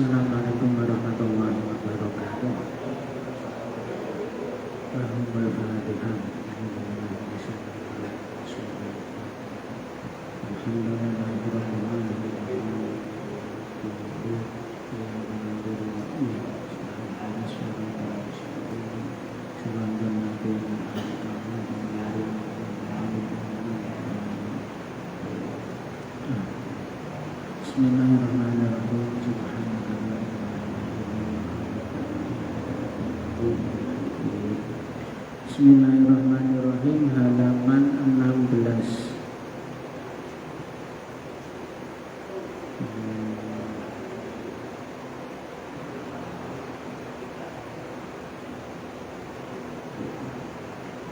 Assalamualaikum warahmatullahi wabarakatuh. Al-Fatihah. Bismillahirrahmanirrahim. Bismillahirrahmanirrahim. Halaman 16.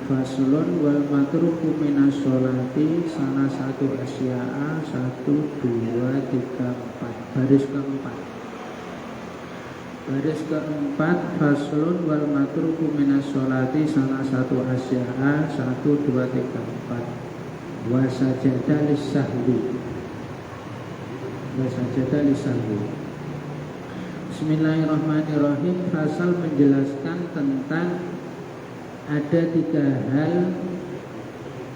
Faslun wal matruku minas sholati salah satu asya'a 1, 2, 3, 4. Baris keempat. Baris keempat. Faslun wal matruku minas sholati salah satu asya'a 1, 2, 3, 4. Wa sajada lis-sahwi. Wa sajada lis-sahwi. Bismillahirrahmanirrahim. Fasal menjelaskan tentang ada 3 hal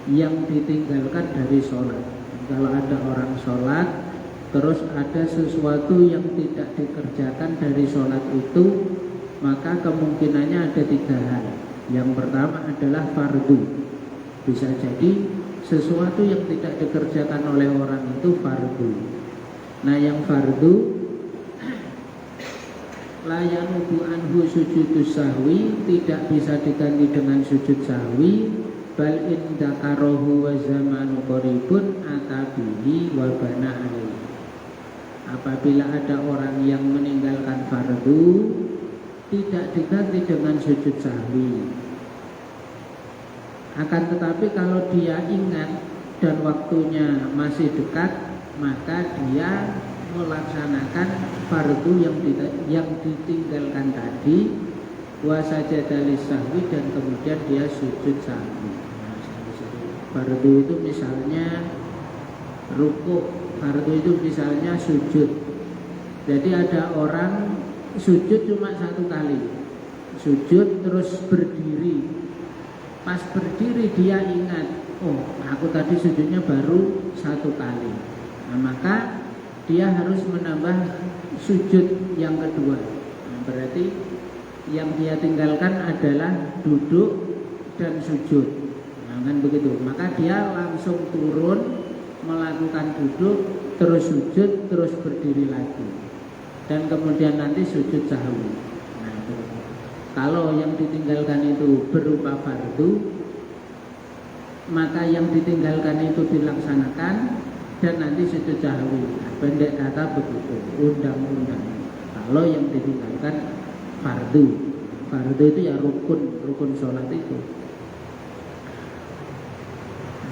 yang ditinggalkan dari sholat. Kalau ada orang sholat, terus ada sesuatu yang tidak dikerjakan dari sholat itu, maka kemungkinannya ada 3 hal. Yang pertama adalah fardu. Bisa jadi sesuatu yang tidak dikerjakan oleh orang itu fardu. Nah, yang fardu la yanubu anhu sujudus sahwi, tidak bisa diganti dengan sujud sahwi. Bal in dzakarahu wa zamanu qaribun atabihi wa bana alaihi. Apabila ada orang yang meninggalkan fardu, tidak diganti dengan sujud sahwi. Akan tetapi kalau dia ingat dan waktunya masih dekat, maka dia melaksanakan fardu yang ditinggalkan tadi, wa sajada lis-sahwi, dan kemudian dia sujud sahwi. Fardu itu misalnya rukuk, fardu itu misalnya sujud. Jadi ada orang sujud cuma 1 kali, sujud terus berdiri. Pas berdiri dia ingat, oh aku tadi sujudnya baru 1 kali. Nah, maka dia harus menambah sujud yang kedua. Nah, berarti yang dia tinggalkan adalah duduk dan sujud. Nah, kan begitu. Maka dia langsung turun, melakukan duduk, terus sujud, terus berdiri lagi, dan kemudian nanti sujud sahwi. Nah, kalau yang ditinggalkan itu berupa fardu, maka yang ditinggalkan itu dilaksanakan dan nanti sujud sahwi. Pendek kata begitu undang-undang. Kalau yang ditinggalkan fardu, fardu itu ya rukun sholat itu,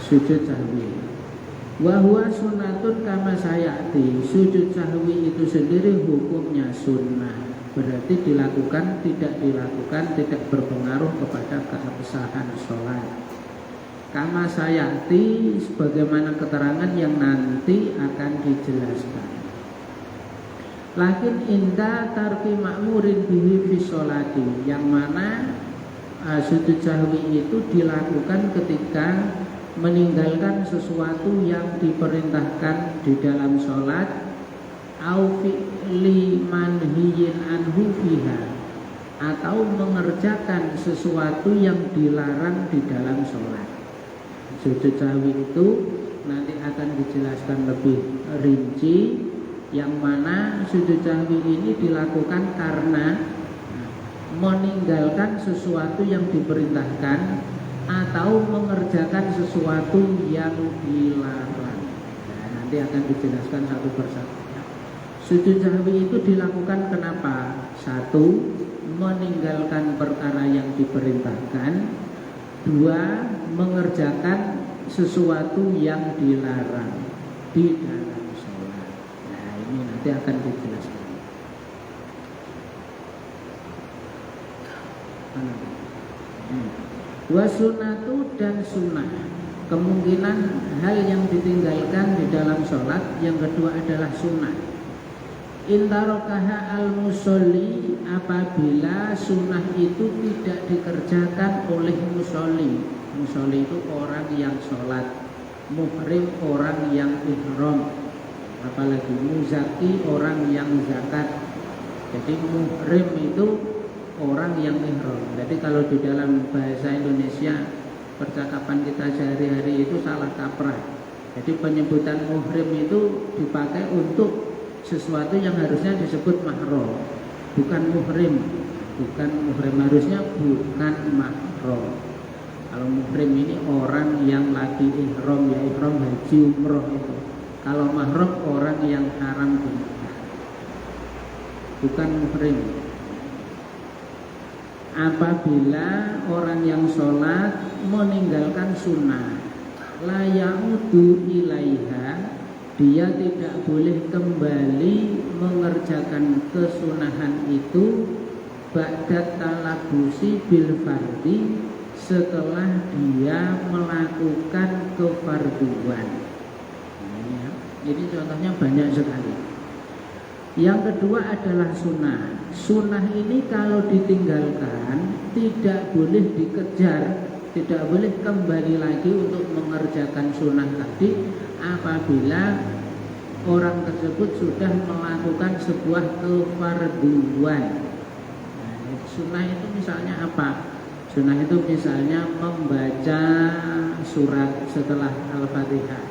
sujud sahwi. Wa huwa sunnatun kama sayati. Sujud sahwi itu sendiri hukumnya sunnah, berarti dilakukan, tidak dilakukan tidak berpengaruh kepada keabsahan sholat. Kama sayati, sebagaimana keterangan yang nanti akan dijelaskan. Lakin inda tarki ma'murin bihi fi sholati, yang mana sujud sahwi itu dilakukan ketika meninggalkan sesuatu yang diperintahkan di dalam sholat, au fi'li manhiyin anhu fiha, atau mengerjakan sesuatu yang dilarang di dalam sholat. Sujud sahwi itu nanti akan dijelaskan lebih rinci, yang mana sujud sahwi ini dilakukan karena meninggalkan sesuatu yang diperintahkan atau mengerjakan sesuatu yang dilarang. Nah, nanti akan dijelaskan satu persatu. Sujud sahwi itu dilakukan kenapa? 1. Meninggalkan perkara yang diperintahkan. 2. Mengerjakan sesuatu yang dilarang di dalam sholat. Nah, ini nanti akan dijelaskan. Wa sunnatu, dan sunnah, kemungkinan hal yang ditinggalkan di dalam sholat. Yang kedua adalah sunnah. Intarokaha al-musolli, apabila sunnah itu tidak dikerjakan oleh musolli. Musolli itu orang yang sholat, muhrim orang yang ihram, apalagi muzaki orang yang zakat. Jadi muhrim itu orang yang ihram. Jadi kalau di dalam bahasa Indonesia percakapan kita sehari-hari itu salah kaprah. Jadi penyebutan muhrim itu dipakai untuk sesuatu yang harusnya disebut mahram, bukan muhrim. Bukan muhrim, harusnya bukan mahram. Kalau muhrim ini orang yang lagi ihram, ya ihram haji umroh itu. Kalau mahram orang yang haram dinikah, bukan muhrim. Apabila orang yang sholat meninggalkan sunnah, la ya'udu ilaiha, dia tidak boleh kembali mengerjakan kesunahan itu ba'dat talabusi bil fardi, setelah dia melakukan kefarduan. Jadi contohnya banyak sekali. Yang kedua adalah sunnah. Sunnah ini kalau ditinggalkan tidak boleh dikejar, tidak boleh kembali lagi untuk mengerjakan sunnah tadi apabila orang tersebut sudah melakukan sebuah kefarduan. Nah, sunnah itu misalnya apa? Sunnah itu misalnya membaca surat setelah Al-Fatihah,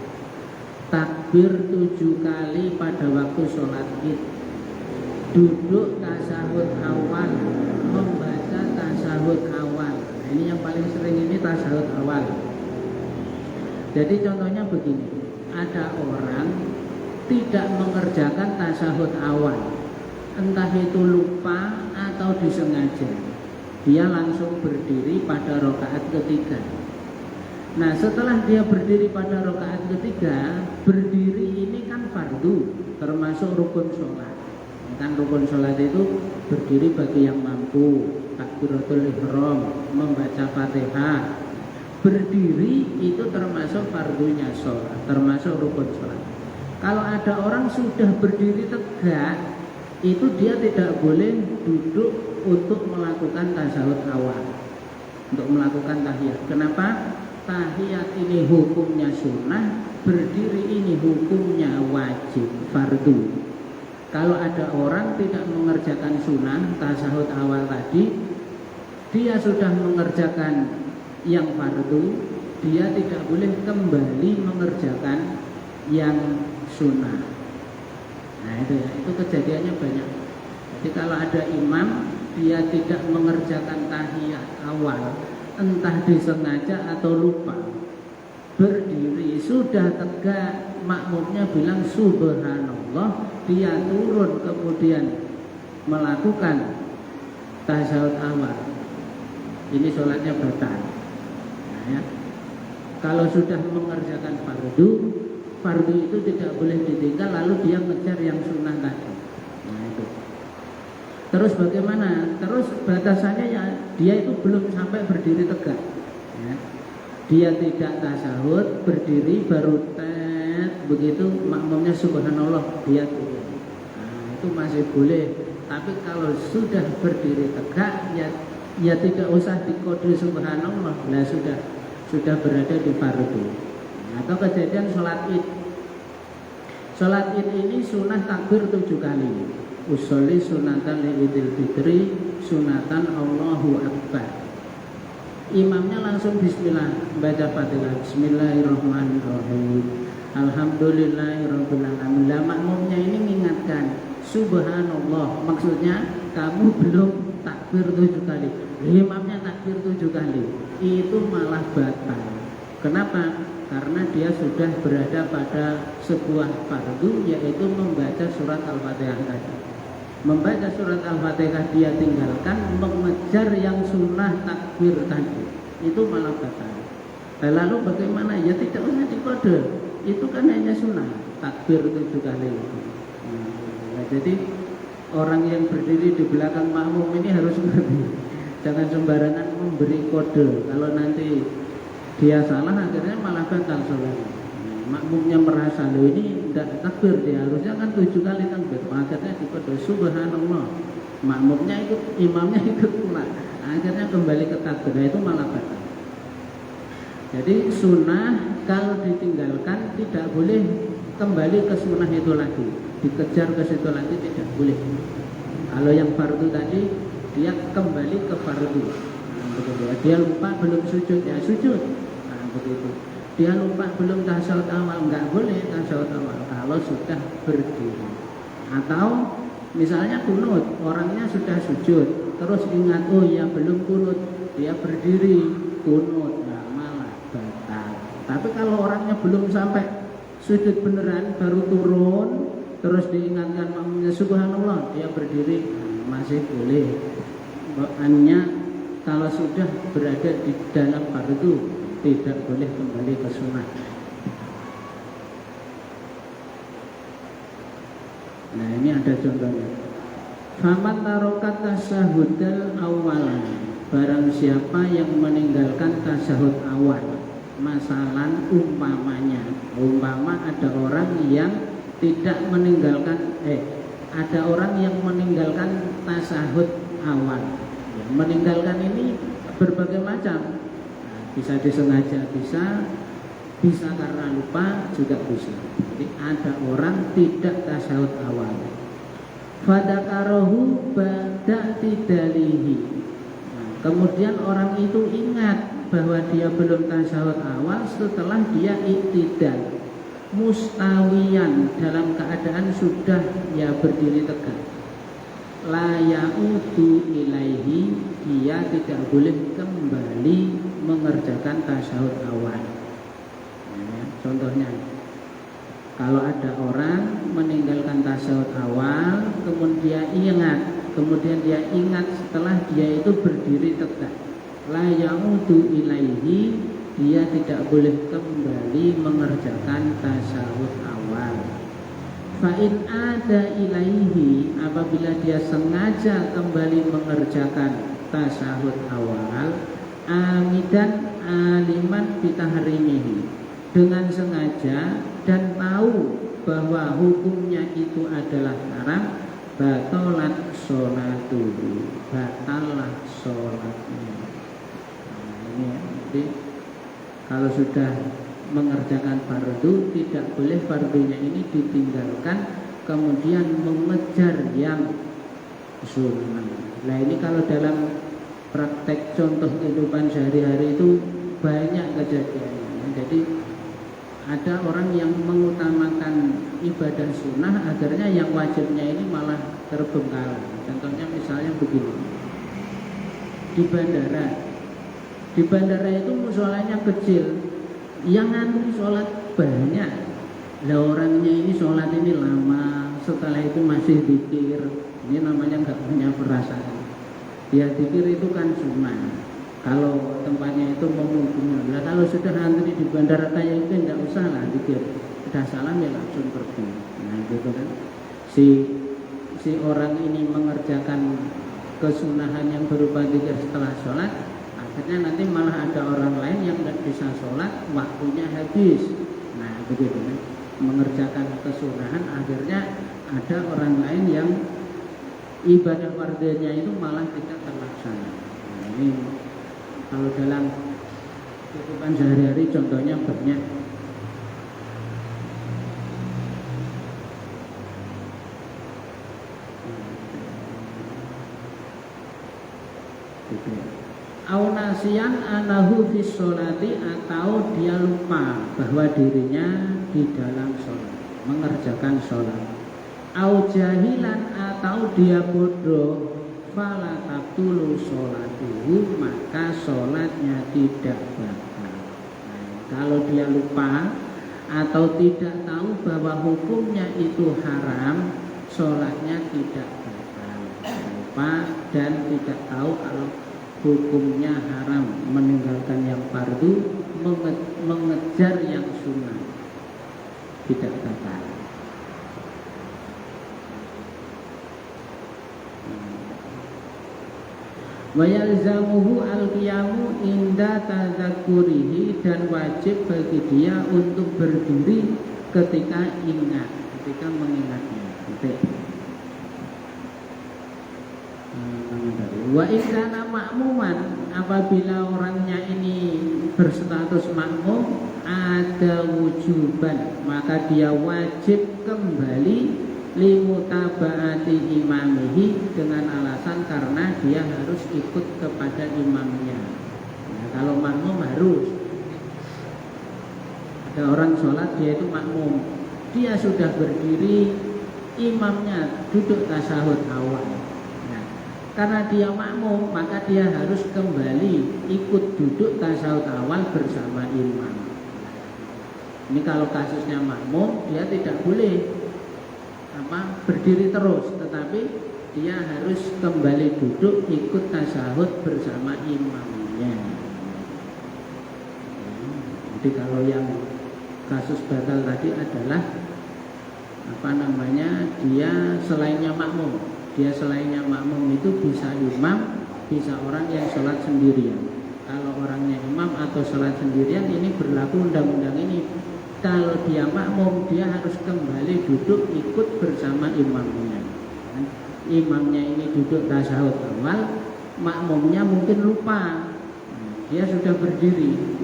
takbir 7 kali pada waktu sholat id, duduk tasahud awal, membaca tasahud awal. Nah, ini yang paling sering ini tasahud awal. Jadi contohnya begini, ada orang tidak mengerjakan tasahud awal, entah itu lupa atau disengaja, dia langsung berdiri pada rakaat ketiga. Nah, setelah dia berdiri pada rakaat ketiga, berdiri ini kan fardu, termasuk rukun sholat. Kan rukun sholat itu berdiri bagi yang mampu, takbiratul ihram, membaca Fatihah. Berdiri itu termasuk fardunya sholat, termasuk rukun sholat. Kalau ada orang sudah berdiri tegak, itu dia tidak boleh duduk untuk melakukan tasawuf awal, untuk melakukan tahiyat. Kenapa? Tahiyat ini hukumnya sunnah, berdiri ini hukumnya wajib, fardu. Kalau ada orang tidak mengerjakan sunnah tasawuf awal tadi, dia sudah mengerjakan yang fardu, dia tidak boleh kembali mengerjakan yang sunnah. Nah itu kejadiannya banyak. Jadi kalau ada imam, dia tidak mengerjakan tahiyat awal, entah disengaja atau lupa, berdiri sudah tegak, makmumnya bilang subhanallah, dia turun kemudian melakukan tasawuf awal, ini sholatnya batal. Ya. Kalau sudah mengerjakan fardu itu tidak boleh ditinggal, lalu dia ngejar yang sunnah tadi. Nah itu. Terus bagaimana? Terus batasannya ya dia itu belum sampai berdiri tegak. Ya. Dia tidak tasahud, berdiri baru begitu makmumnya subhanallah dia turun. Nah, itu masih boleh. Tapi kalau sudah berdiri tegak ya tidak usah dikode subhanallah, lah sudah berada di fardu. Atau kejadian sholat id. Sholat id ini sunnah takbir 7 kali. Usolli sunatan li'idil fitri, sunatan Allahu Akbar. Imamnya langsung bismillah, baca Fatihah, bismillahirrahmanirrahim, alhamdulillahirabbil alamin. Lah makmumnya ini mengingatkan subhanallah, maksudnya kamu belum takbir 7 kali. Imamnya takbir 7 kali, itu malah batal. Kenapa? Karena dia sudah berada pada sebuah fardu, yaitu membaca surat Al-Fatihah tadi. Membaca surat Al-Fatihah dia tinggalkan, mengejar yang sunnah takbir tadi, itu malah batal. Lalu bagaimana? Ya tidak usah dikode, itu kan hanya sunnah takbir 7 kali. Nah, jadi orang yang berdiri di belakang makmum ini harus ngerti, jangan sembarangan memberi kode. Kalau nanti dia salah akhirnya malah batal sholat. makmumnya merasa loh ini tidak takbir, dia harusnya kan 7 kali takbir, akhirnya dipedo subhanallah, makmumnya ikut, imamnya ikut pula, akhirnya kembali ke takbir, itu malah batal. Jadi sunnah kalau ditinggalkan tidak boleh kembali ke sunnah itu lagi, dikejar ke situ lagi tidak boleh. Kalau yang fardu tadi dia kembali ke fardu, begitu ya. Dia lupa belum sujud ya sujud, begitu. Dia lupa belum tasyahud awal, nggak boleh tasyahud awal kalau sudah berdiri. Atau misalnya kunut, orangnya sudah sujud, terus ingat oh ya belum kunut, dia berdiri kunut, nah malah batal. Tapi kalau orangnya belum sampai sujud beneran, baru turun, terus diingatkan makmumnya subhanallah, dia berdiri, masih boleh. Hanya kalau sudah berada di dalam fardu tidak boleh kembali ke sunnah. Nah ini ada contohnya. Faman tarokat tasyahudal awalan, barang siapa yang meninggalkan tasyahud awal. Masalan umpamanya, umpama ada orang yang tidak meninggalkan, ada orang yang meninggalkan tasyahud awal. Ya, meninggalkan ini berbagai macam. Bisa disengaja, bisa karena lupa juga bisa. Jadi ada orang tidak tasyahud awal. Fadakarohu ba'da tidalihi. Nah, kemudian orang itu ingat bahwa dia belum tasyahud awal setelah dia iktidal, mustawiyan, dalam keadaan sudah ya berdiri tegak. La ya'udu ilaihi, dia tidak boleh kembali mengerjakan tasyahud awal. Ya, contohnya, kalau ada orang meninggalkan tasyahud awal, kemudian dia ingat setelah dia itu berdiri tegak. La ya'udu ilaihi, dia tidak boleh kembali mengerjakan tasyahud awal. Fa'in ada ilaihi, apabila dia sengaja kembali mengerjakan tasyahud awal, amidan aliman bitahrimihi, dengan sengaja dan tahu bahwa hukumnya itu adalah haram, batalat sholatuhu, batalah sholatnya. Nah, ini ya, jadi kalau sudah mengerjakan fardu tidak boleh fardunya ini ditinggalkan kemudian mengejar yang sunnah. Nah ini kalau dalam praktek contoh kehidupan sehari-hari itu banyak kejadiannya. Jadi ada orang yang mengutamakan ibadah sunnah, akhirnya yang wajibnya ini malah terbengkalai. Contohnya misalnya begini, di bandara itu musholanya kecil, yang ngantri sholat banyak. Lah orangnya ini sholat ini lama, setelah itu masih zikir, ini namanya nggak punya perasaan. Ya zikir itu kan sunnah, kalau tempatnya itu memungkinkan. Lah kalau sudah antri di bandara kayak itu nggak usah lah zikir, sudah salam ya langsung pergi. Nah gitu kan, si orang ini mengerjakan kesunahan yang berupa zikir setelah sholat, akhirnya nanti malah ada orang lain yang tidak bisa sholat, waktunya habis. Nah begitu kan, mengerjakan kesunahan, akhirnya ada orang lain yang ibadah fardhunya itu malah tidak terlaksana. Nah, ini kalau dalam kehidupan sehari-hari contohnya banyak. Aunasian anahu fis sholati, atau dia lupa bahwa dirinya di dalam sholat, mengerjakan sholat. Au jahilan, atau dia bodoh, fala tabtulu sholatuhu, maka sholatnya tidak batal. Nah, kalau dia lupa atau tidak tahu bahwa hukumnya itu haram, sholatnya tidak batal. Lupa dan tidak tahu kalau hukumnya haram, meninggalkan yang fardu, mengejar yang sunnah, tidak batal. Wa yalzamuhu al-qiyamu inda tadzakurihi, dan wajib bagi dia untuk berdiri ketika ingat, ketika mengingatnya. Wa ikana makmuman, apabila orangnya ini berstatus makmum, ada wujuban, maka dia wajib kembali limutabaati imamihi, dengan alasan karena dia harus ikut kepada imamnya. Nah, kalau makmum harus, ada orang sholat dia itu makmum, dia sudah berdiri, imamnya duduk tasyahud awal. Nah, karena dia makmum, maka dia harus kembali ikut duduk tasyahud awal bersama imam. Ini kalau kasusnya makmum, dia tidak boleh berdiri terus, tetapi dia harus kembali duduk ikut tasyahud bersama imamnya. Jadi kalau yang kasus batal tadi adalah dia selainnya makmum itu bisa imam, bisa orang yang sholat sendirian. Kalau orangnya imam atau sholat sendirian, ini berlaku undang-undang ini. Kalau dia makmum, dia harus kembali duduk ikut bersama imamnya. Imamnya ini duduk tasyahud awal, makmumnya mungkin lupa. Dia sudah berdiri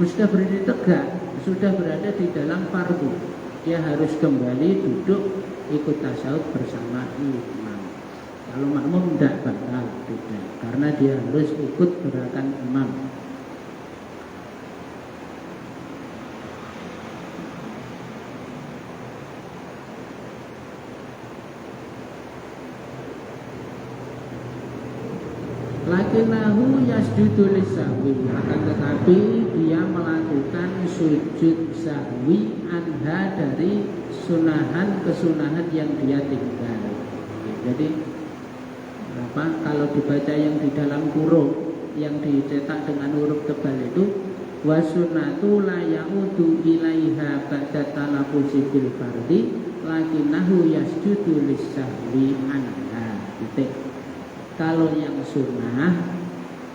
tegak, sudah berada di dalam fardu. Dia harus kembali duduk ikut tasyahud bersama imam. Kalau makmum tidak bakal, tidak, karena dia harus ikut gerakan imam. Lakinahu yasjudu lisahwi, akan tetapi dia melakukan sujud sahwi anha, dari kesunahan yang dia tinggal. Jadi kalau dibaca yang di dalam huruf yang dicetak dengan huruf tebal itu, wasunatu la ya'udu ilaiha ba'da talaffuzi bil fardhi lakinahu yasjudu lisahwi anha. Kalau yang sunnah,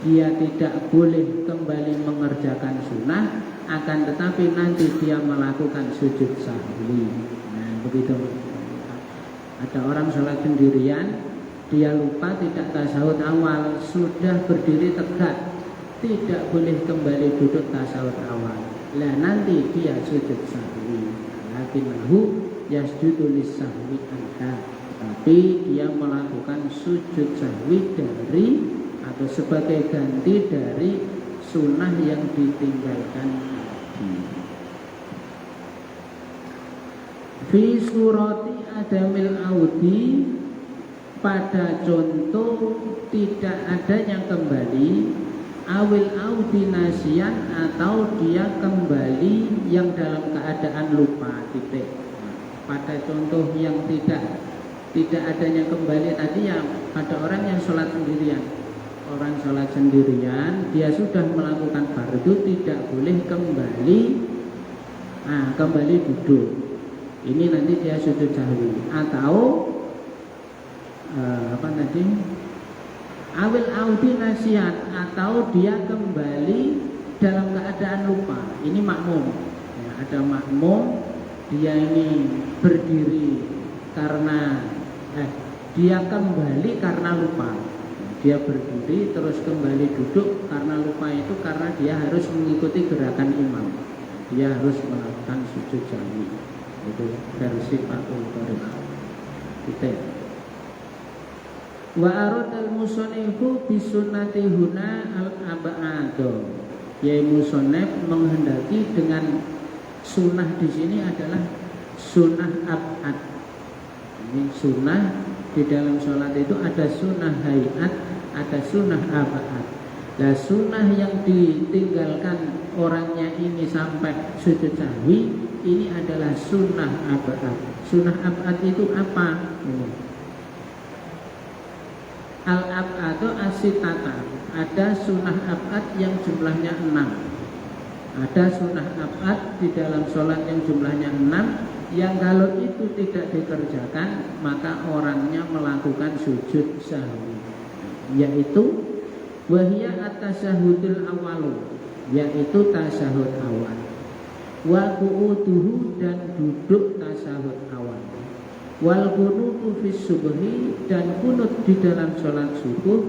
dia tidak boleh kembali mengerjakan sunnah, akan tetapi nanti dia melakukan sujud sahwi. Nah, begitu. Ada orang sholat sendirian, dia lupa tidak tasyahud awal, sudah berdiri tegak, tidak boleh kembali duduk tasyahud awal. Lah nanti dia sujud sahwi. Lakinahu yasjudu lis-sahwi anha. Tapi dia melakukan sujud sahwi dari atau sebagai ganti dari sunnah yang ditinggalkan tadi. Fi surati adamil audi, pada contoh tidak adanya kembali, awil audi nasian, atau dia kembali yang dalam keadaan lupa. Pada contoh yang tidak adanya kembali tadi, ya pada orang yang sholat sendirian. Orang sholat sendirian, dia sudah melakukan fardu, tidak boleh kembali duduk. Ini nanti dia sujud sahwi. Atau awil audi nasian, atau dia kembali dalam keadaan lupa. Ini makmum. Ya, ada makmum, dia ini berdiri karena dia kembali karena lupa. Dia berdiri terus kembali duduk karena lupa, itu karena dia harus mengikuti gerakan imam. Dia harus melakukan sujud sahwi. Itu versi Fathul Qorib. Wa aradal musannifu bisunnati huna al-ab'ado. Yai musannif menghendaki dengan sunnah di sini adalah sunnah ab'ad. Ini sunnah di dalam sholat itu ada sunnah hayat, ada sunnah ab'ad. Nah, sunnah yang ditinggalkan orangnya ini sampai sujud sahwi, ini adalah sunnah ab'ad. Sunnah ab'ad itu apa? Al-ab'adu asitata. Ada sunnah ab'ad yang jumlahnya 6. Ada sunnah ab'ad di dalam sholat yang jumlahnya 6, yang kalau itu tidak dikerjakan maka orangnya melakukan sujud sahwi, yaitu Wahia at-tasyahudul awalu, yaitu tasyahud awal. Wa qu'uduhu, dan duduk tasyahud awal. Wal kunutu fis subhi, dan kunut di dalam sholat subuh.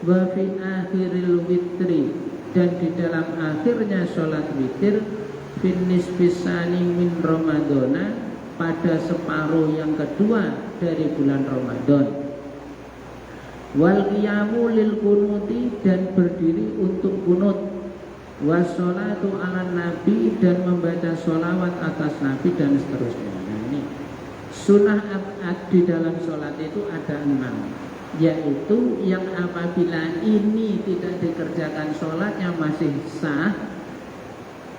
Wa fi akhiril witri, dan di dalam akhirnya sholat witir. Fin nisfisani min Ramadana, pada separuh yang kedua dari bulan Ramadan. Wal qiyamu lil kunuti, dan berdiri untuk kunut. Wassolatu ala nabi, dan membaca sholawat atas nabi, dan seterusnya. Nah, ini sunnah ab'ad di dalam sholat itu ada 6, yaitu yang apabila ini tidak dikerjakan sholatnya masih sah,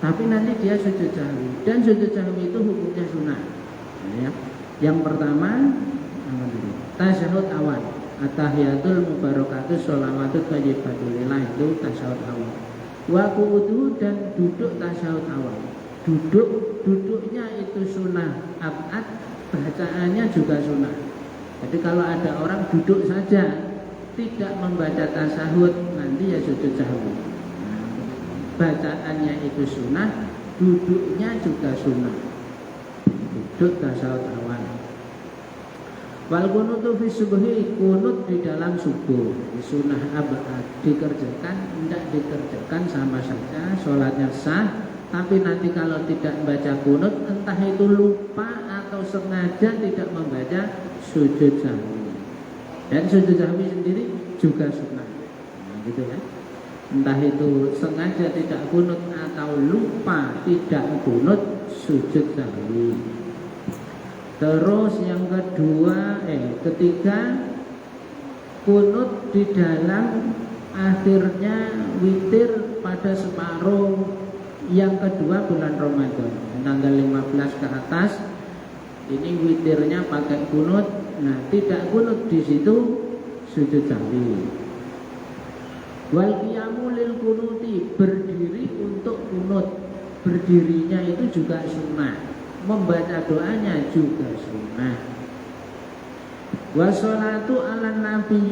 tapi nanti dia sujud sahwi, dan sujud sahwi itu hukumnya sunnah. Nah, ya. Yang pertama tasyahud awal, at-tahiyatul mubarakatuh sholawatut thayyibatulillah, itu tasyahud awal. Wa qu'udu, dan duduk tasyahud awal. Duduknya itu sunnah ab'ad, bacaannya juga sunnah. Jadi kalau ada orang duduk saja tidak membaca tasyahud, nanti ya sujud sahwi. Bacaannya itu sunnah, duduknya juga sunnah. Duduk tasyahud awal. Wal kunutu fi subhi, kunut di dalam subuh, sunnah ab'ad, dikerjakan, tidak dikerjakan sama saja, sholatnya sah. Tapi nanti kalau tidak membaca kunut, entah itu lupa atau sengaja tidak membaca, sujud sahwi. Dan sujud sahwi sendiri juga sunnah. Nah, gitu ya. Entah itu sengaja tidak kunut atau lupa tidak kunut, sujud sahwi. Terus yang ketiga, kunut di dalam akhirnya witir pada separuh yang kedua bulan Ramadan, tanggal 15 ke atas. Ini witirnya pakai kunut. Nah, tidak kunut di situ, sujud sahwi. Wal qiyamu lil kunuti, berdiri untuk kunut. Berdirinya itu juga sunnah. Membaca doanya juga sunnah. Wassolatu ala nabi,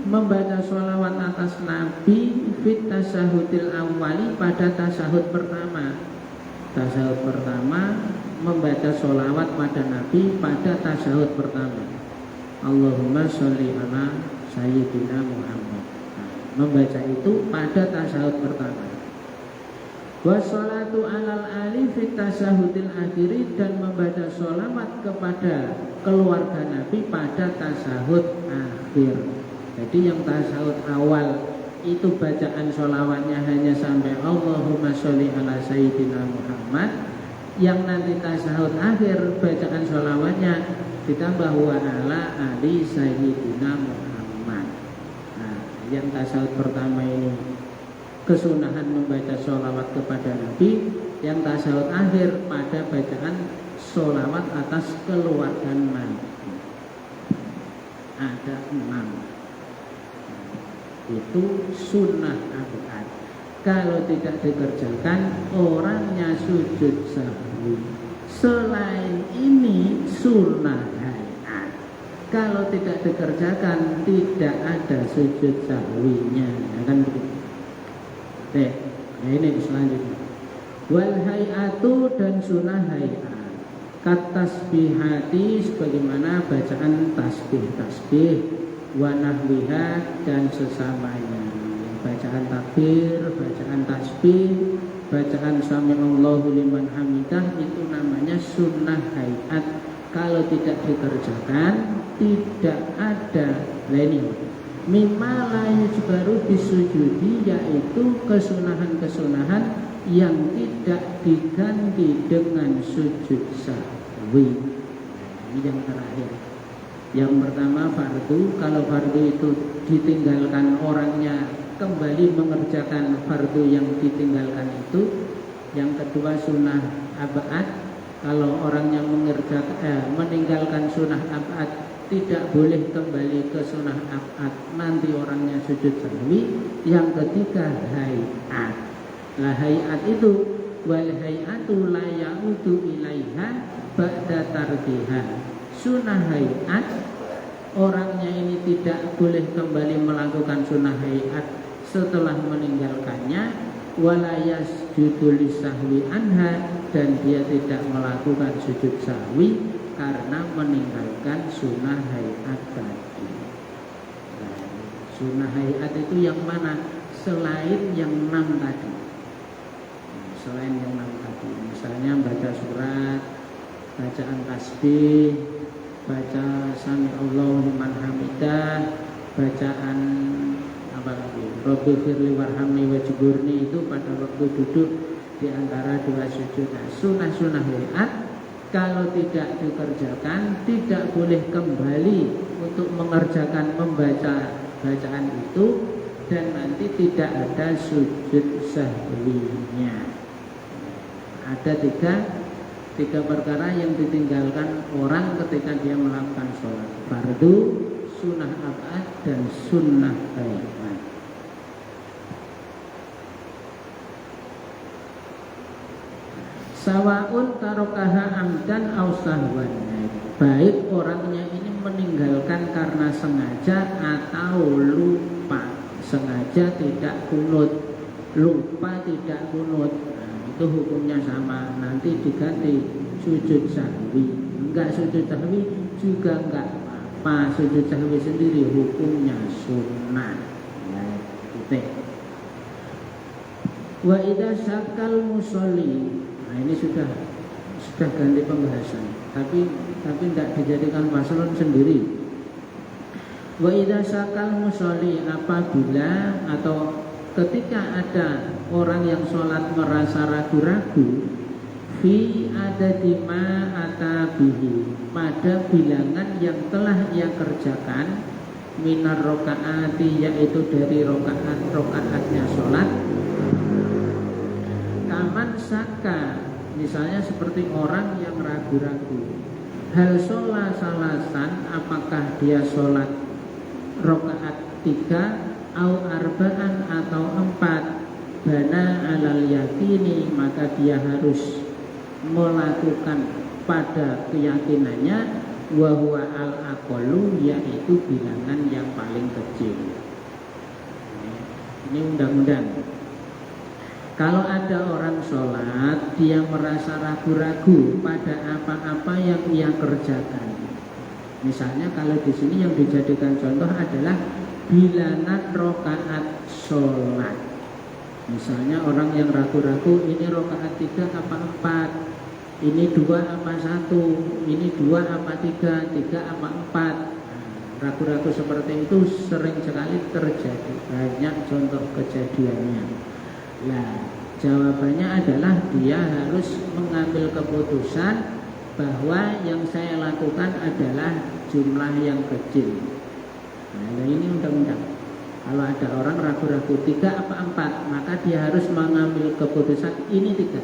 membaca sholawat atas nabi. Fit tasyahudil awali, pada tasyahud pertama. Tasyahud pertama membaca sholawat pada nabi pada tasyahud pertama. Allahumma sholli ala sayyidina Muhammad. Membaca itu pada tasyahud pertama. Wassalatu alal ali fit tasyahudil akhiri, dan membaca sholawat kepada keluarga Nabi pada tasyahud akhir. Jadi yang tasyahud awal itu bacaan sholawatnya hanya sampai Allahumma sholli ala sayyidina Muhammad. Yang nanti tasyahud akhir bacaan sholawatnya ditambah wa ala ali sayyidina Muhammad. Nah, yang tasyahud pertama ini kesunahan membaca sholawat kepada Nabi. Yang tasyahud akhir pada bacaan sholawat atas keluarga Nabi. Ada 6. Itu sunnah ab'ad. Kalau tidak dikerjakan, orangnya sujud sahwi. Selain ini sunnah hayat. Kalau tidak dikerjakan, tidak ada sujud sahwinya. Kan begitu. Nah, ini selanjutnya. Wal hayatu, dan sunnah hayat. Katasbihati, sebagaimana bacaan tasbih, wa nahwiha, dan sesamanya. Bacaan takbir, bacaan tasbih, bacaan sami'allahu liman hamidah, itu namanya sunnah hayat. Kalau tidak dikerjakan, tidak ada lainnya. Mimma la yujbaru bisujudi, yaitu kesunahan-kesunahan yang tidak diganti dengan sujud sahwi. Ini yang terakhir. Yang pertama fardu. Kalau fardu itu ditinggalkan, orangnya kembali mengerjakan fardu yang ditinggalkan itu. Yang kedua sunnah ab'ad. Kalau orangnya meninggalkan sunnah ab'ad, tidak boleh kembali ke sunnah ab'ad, nanti orangnya sujud sahwi. Yang ketiga hayat. Lah hayat itu, wal hayatu la ya'udu ilaiha ba'da tarkiha. Sunnah hayat, orangnya ini tidak boleh kembali melakukan sunnah hayat setelah meninggalkannya, wala yasjudu lisahwi anha, dan dia tidak melakukan sujud sahwi karena meninggalkan sunnah hayat tadi. Nah, sunnah hayat itu yang mana? Selain yang 6 tadi. Selain yang 6 tadi, misalnya baca surat, bacaan tasbih, baca sami Allahu liman hamidah, bacaan apa lagi, Rabbi firli warhamni wajburni, itu pada waktu duduk di antara 2 sujud. Nah, sunnah-sunnah hayat kalau tidak dikerjakan tidak boleh kembali untuk mengerjakan membaca bacaan itu, dan nanti tidak ada sujud sahwinya. Ada tiga perkara yang ditinggalkan orang ketika dia melakukan sholat: fardu, sunnah abad, dan sunnah hayat. Sawaun tarokaha amdan aw sahwan, baik orangnya ini meninggalkan karena sengaja atau lupa. Sengaja tidak kunut, lupa tidak kunut, nah, itu hukumnya sama, nanti diganti sujud sahwi. Enggak sujud sahwi juga enggak apa, sujud sahwi sendiri hukumnya sunnah. Nah, titik. Wa idza syakal musolli, nah ini sudah ganti pembahasan, tapi tidak dijadikan paslon sendiri. Wa idza syakal musolli, apabila atau ketika ada orang yang sholat merasa ragu-ragu, fi adadi ma atabihi, pada bilangan yang telah ia kerjakan, minar rokaati, yaitu dari rokaatnya sholat. Kaman saka, misalnya seperti orang yang ragu-ragu, hal sholat salasan, apakah dia sholat rokaat 3 au arba'an atau 4, bana alal yakini, maka dia harus melakukan pada keyakinannya, wa huwa al aqallu, yaitu bilangan yang paling kecil. Ini undang-undang. Kalau ada orang sholat, dia merasa ragu-ragu pada apa-apa yang ia kerjakan. Misalnya kalau di sini yang dijadikan contoh adalah bilangan rokaat sholat. Misalnya orang yang ragu-ragu, ini rokaat 3 apa 4, ini 2 apa 1, ini 2 apa 3, 3 apa 4. Ragu-ragu seperti itu sering sekali terjadi, banyak contoh kejadiannya. Nah, jawabannya adalah dia harus mengambil keputusan bahwa yang saya lakukan adalah jumlah yang kecil. Nah, ini undang-undang. Kalau ada orang ragu-ragu 3 apa 4, maka dia harus mengambil keputusan ini 3.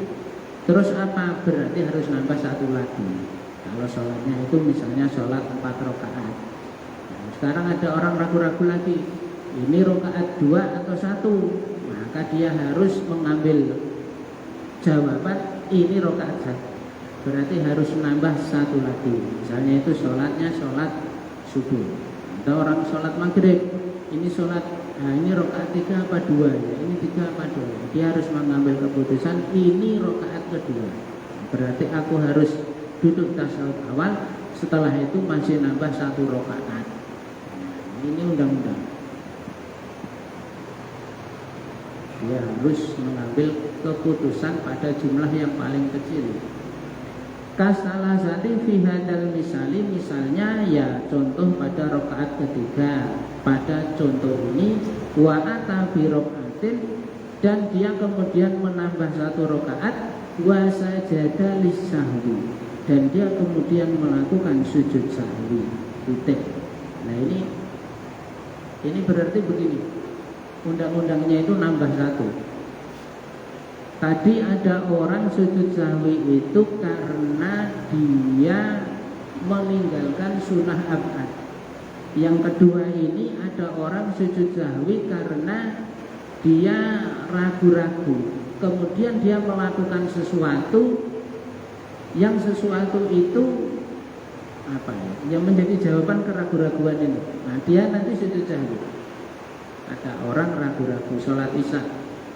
Terus apa? Berarti harus nambah 1 lagi. Kalau sholatnya itu misalnya sholat 4 rakaat. Nah, sekarang ada orang ragu-ragu lagi, ini rakaat 2 atau 1, maka dia harus mengambil jawaban ini rakaat 1. Berarti harus menambah 1 lagi. Misalnya itu sholatnya sholat subuh. Ada orang sholat maghrib, ini sholat, nah ini rakaat 3 apa 2 ya, ini 3 apa 2. Dia harus mengambil keputusan ini rakaat kedua. Berarti aku harus duduk tasawuf awal, setelah itu masih nambah 1 rakaat. Ini undang-undang. Dia harus mengambil keputusan pada jumlah yang paling kecil. Kasalah sati fi hadal misali, misalnya ya contoh pada rakaat ketiga. Pada contoh ini wa ata bi rakaatin, dan dia kemudian menambah 1 rakaat, wa sajada lisahwi, dan dia kemudian melakukan sujud sahwi. Titik. Nah ini berarti begini. Undang-undangnya itu nambah 1. Tadi ada orang sujud sahwi itu karena dia meninggalkan sunnah abad. Yang kedua ini ada orang sujud sahwi karena dia ragu-ragu. Kemudian dia melakukan sesuatu, yang sesuatu itu apa ya? Yang menjadi jawaban keraguan-raguan ini. Nah, dia nanti sujud sahwi. Ada orang ragu-ragu sholat isya,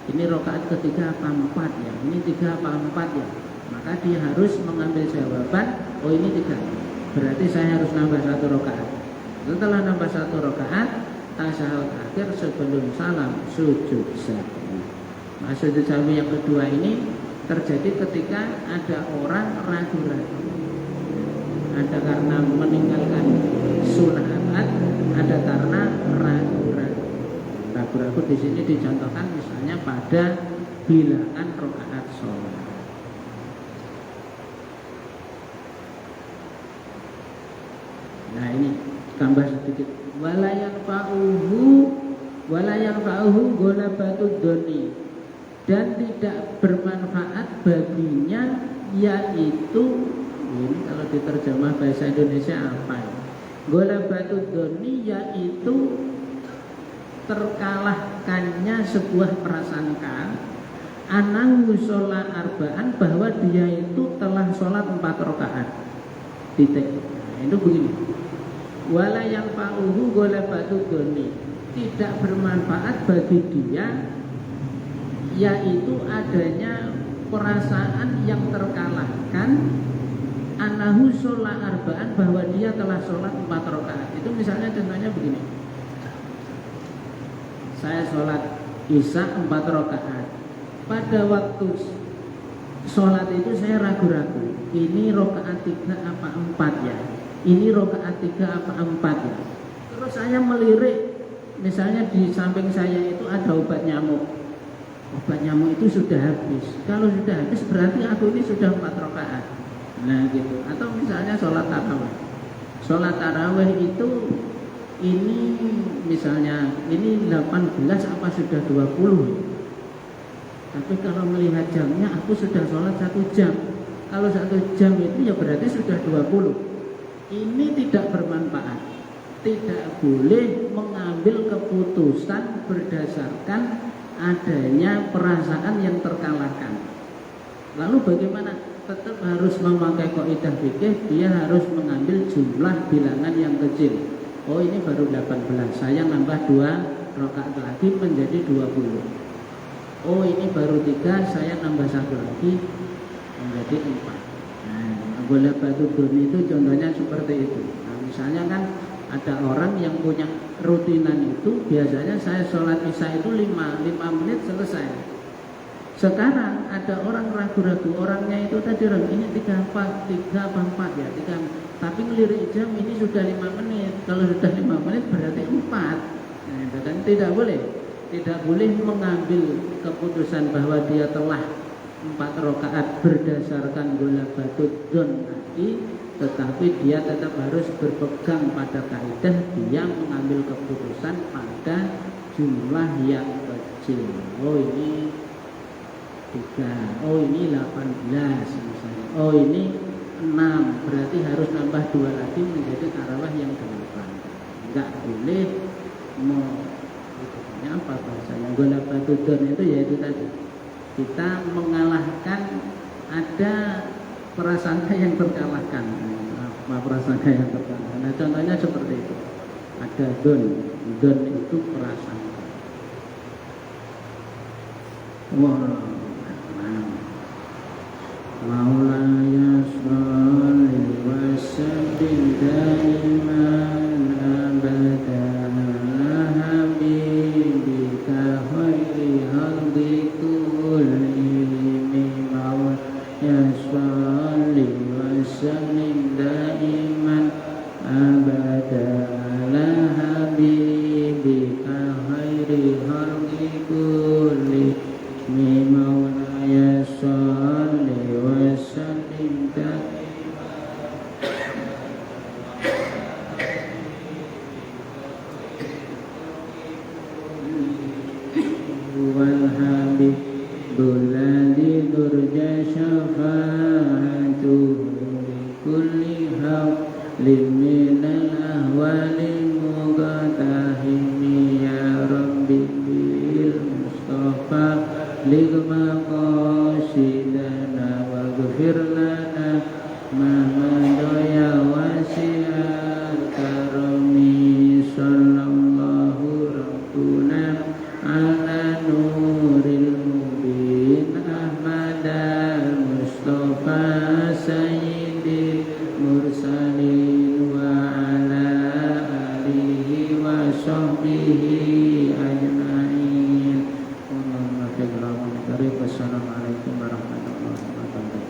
ini rakaat ketiga apa empat ya, ini tiga apa empat ya, maka dia harus mengambil jawaban, oh ini tiga, berarti saya harus nambah satu rakaat. Setelah nambah satu rakaat, tasyahud akhir sebelum salam sujud sahwi. Nah, sujud sahwi yang kedua ini terjadi ketika ada orang ragu-ragu, ada karena meninggalkan sunnah abad, ada karena ragu-ragu. Ragu-ragu di sini dicontohkan misalnya pada bilangan rakaat sholat. Nah ini tambah sedikit. Walayan fa'uhu golabatud doni, dan tidak bermanfaat baginya, yaitu ini kalau diterjemah bahasa Indonesia apa ya? Golabatud doni, yaitu terkalahkannya sebuah prasangka anahu sholat arba'an, bahwa dia itu telah sholat 4 rakaat. Titik. Nah, itu begini. Wala yang fa'uhu golabatud doni, tidak bermanfaat bagi dia, yaitu adanya perasaan yang terkalahkan anahu sholat arba'an, bahwa dia telah sholat 4 rakaat. Itu misalnya contohnya begini, saya sholat isya 4 rakaat. Pada waktu sholat itu saya ragu-ragu, ini rakaat 3 apa 4 ya, ini rakaat 3 apa 4 ya. Terus saya melirik, misalnya di samping saya itu ada obat nyamuk. Obat nyamuk itu sudah habis. Kalau sudah habis berarti aku ini sudah 4 rakaat. Nah gitu. Atau misalnya sholat tarawih. Sholat tarawih itu ini misalnya ini 18 apa sudah 20. Tapi kalau melihat jamnya aku sudah sholat 1 jam. Kalau 1 jam itu ya berarti sudah 20. Ini tidak bermanfaat. Tidak boleh mengambil keputusan berdasarkan adanya perasaan yang terkalahkan. Lalu bagaimana? Tetap harus memakai kaidah fikih, dia harus mengambil jumlah bilangan yang kecil. Oh ini baru 18, saya nambah 2 rakaat lagi menjadi 20. Oh ini baru 3, saya nambah 1 lagi menjadi 4. Nah, golabatud doni itu contohnya seperti itu. Nah, misalnya kan ada orang yang punya rutinan itu, biasanya saya sholat isya itu 5 menit selesai. Sekarang ada orang ragu-ragu, orangnya itu tadi orang ini 3 apa 4 ya, 3, tapi ngelirik jam ini sudah 5 menit. Kalau sudah 5 menit berarti 4. Nah, itu kan tidak boleh mengambil keputusan bahwa dia telah 4 rakaat berdasarkan golabatud don tadi, tetapi dia tetap harus berpegang pada kaidah, dia mengambil keputusan pada jumlah yang kecil. Oh ini 3, oh ini 18 misalnya, oh ini 6, berarti harus nambah 2 lagi menjadi tarawih yang 8. Enggak boleh apa bahasanya golabatud don itu, yaitu tadi kita mengalahkan, ada prasangka yang terkalahkan. Apa prasangka yang terkalahkan? Nah contohnya seperti itu, ada don itu prasangka. Wah. Maulaya sholli wa sallim daiman abadan ala habibika khairi khalqi kullihim. Maulaya sholli wa sallim daiman abadan ala habibika khairi khalqi kullihim. Maulaya sholli wa sallim wal habib buladi durja syafa'atuhu kulli hawlin minal ahwali muqatahimi ya rabbi bil mustafa ligma qasidana waghfir lana ma madaya wasi'at karami sallallahu rabbuna sahbihi ajma'in. Wassalamualaikum warahmatullahi wabarakatuh.